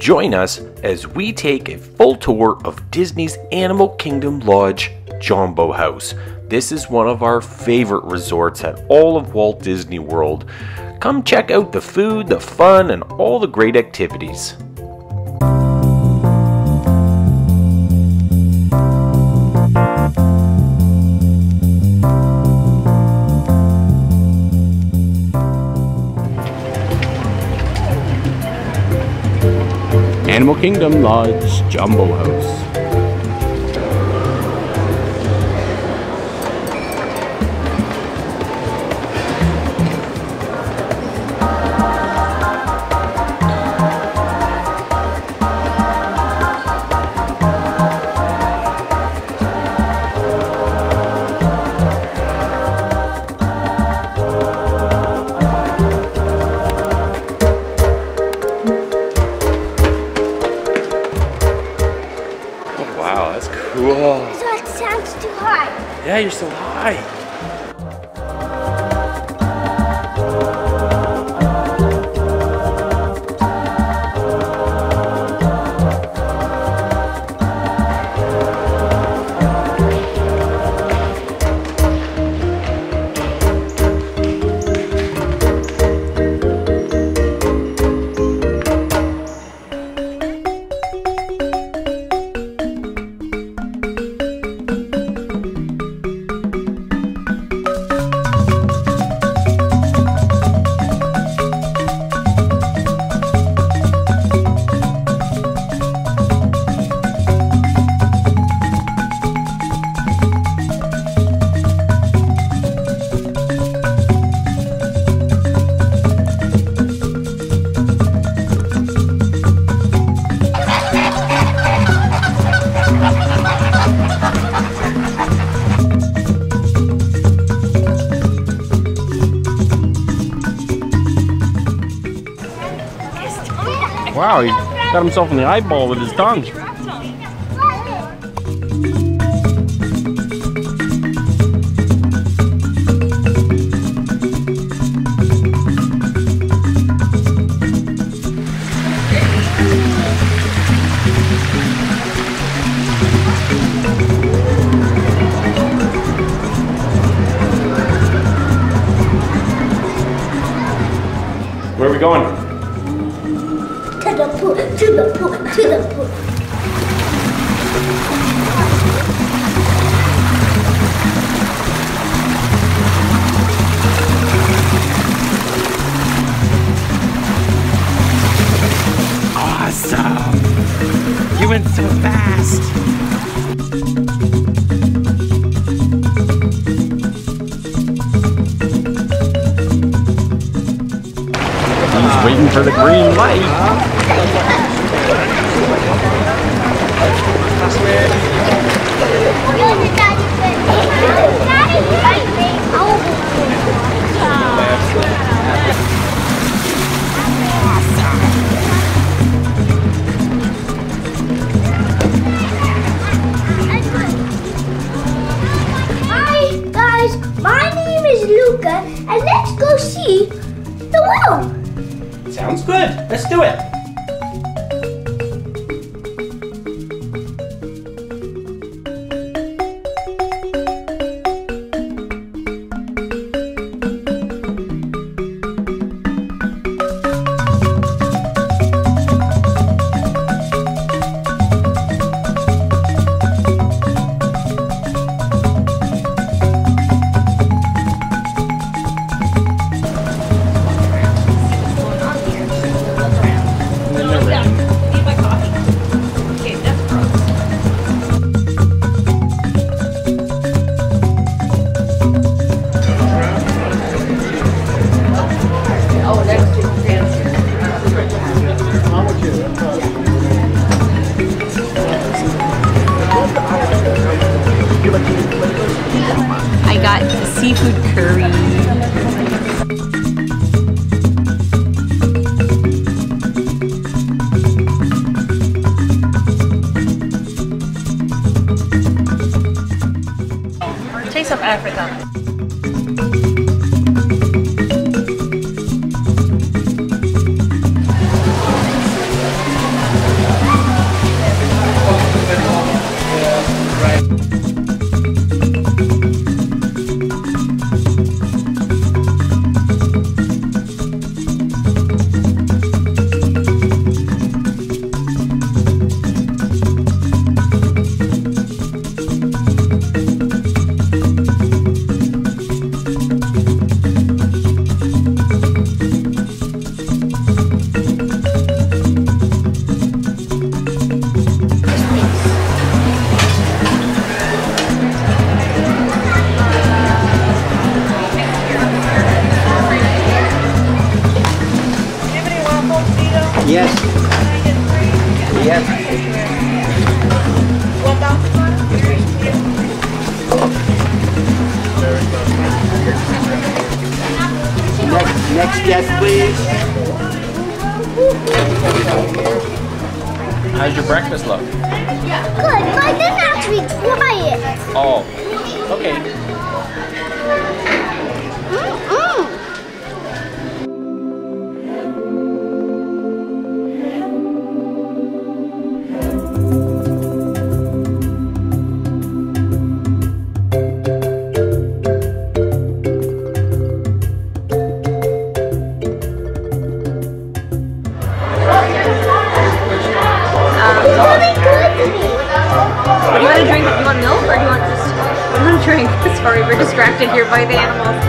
Join us as we take a full tour of Disney's Animal Kingdom Lodge, Jambo House. This is one of our favorite resorts at all of Walt Disney World. Come check out the food, the fun, and all the great activities. Animal Kingdom Lodge, Jambo House. Wow, that's cool. That sounds too high. Yeah, you're so high. Wow, he got himself in the eyeball with his tongue. Where are we going? To the pool, to the pool, to the pool. Awesome! You went so fast! He's waiting for the green light. Hi guys, my name is Luca, and let's go see the well. Sounds good. Let's do it. I got seafood curry. Taste of Africa. Next guest, please. How's your breakfast look? Good, but I didn't actually try it. Oh, okay. Do you want a drink? Do you want milk or do you want just one drink? Sorry, we're distracted here by the animals.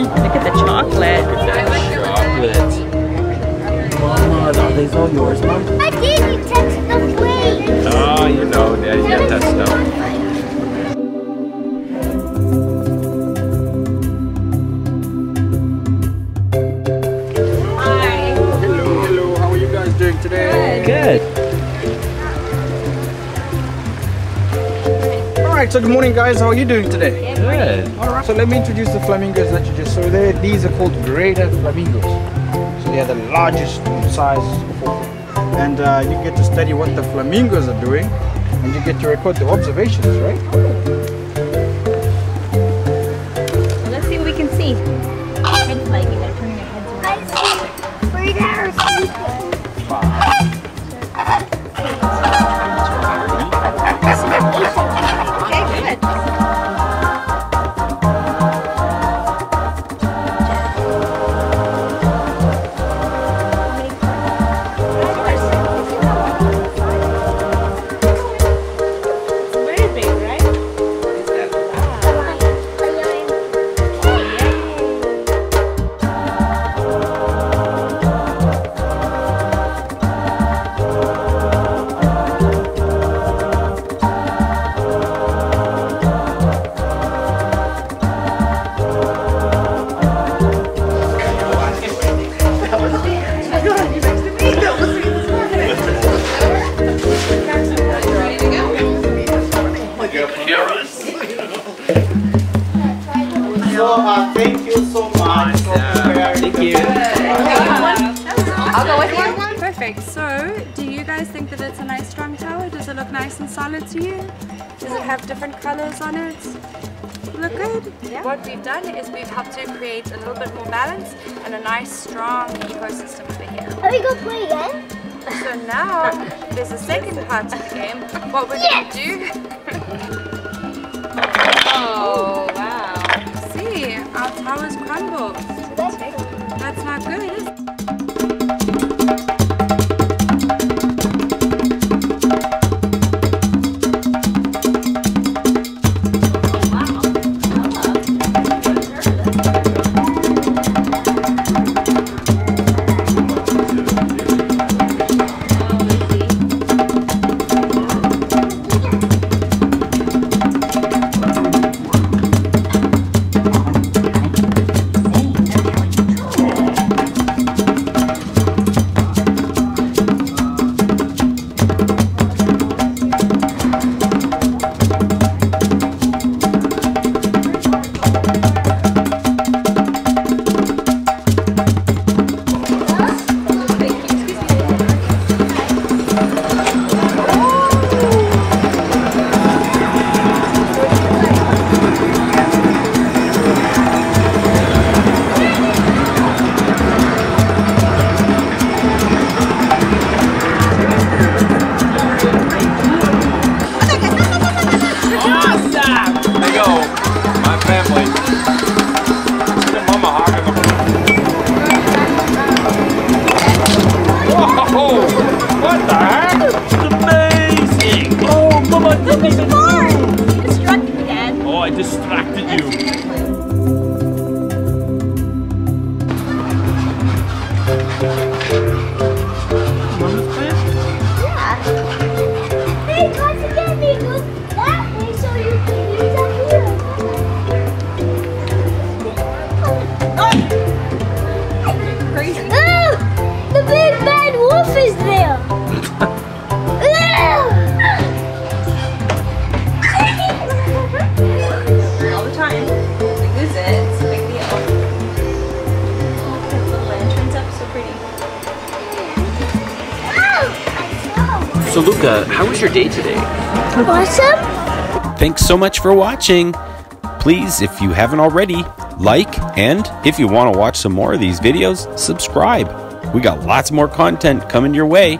Look at the chocolate. Chocolate. Mama, are these all yours, Mom? I did, you touched the plate. Oh, you know, Daddy, you have that stuff. Hello, how are you guys doing today? Good. Alright, so good morning guys, how are you doing today? Good. Alright, so let me introduce the flamingos that you just saw there. These are called greater flamingos. So they are the largest in size of all. And you get to study what the flamingos are doing and you get to record the observations, right? Well, let's see what we can see. Heads like you gotta turn your heads around. Okay, good. So thank you so much. Thank you. I'll go with you. Perfect. So, do you guys think that it's a nice strong tower? Does it look nice and solid to you? Does it have different colors on it? Look good? Yeah. What we've done is we've helped to create a little bit more balance and a nice strong ecosystem over here. Are we gonna play again? So now, there's a second part of the game. What we're going to do... Oh, wow. See, our towers crumbled. That's not good, is it? So Luca, how was your day today? Awesome. Thanks so much for watching. Please, if you haven't already, like, and if you want to watch some more of these videos, subscribe. We got lots more content coming your way.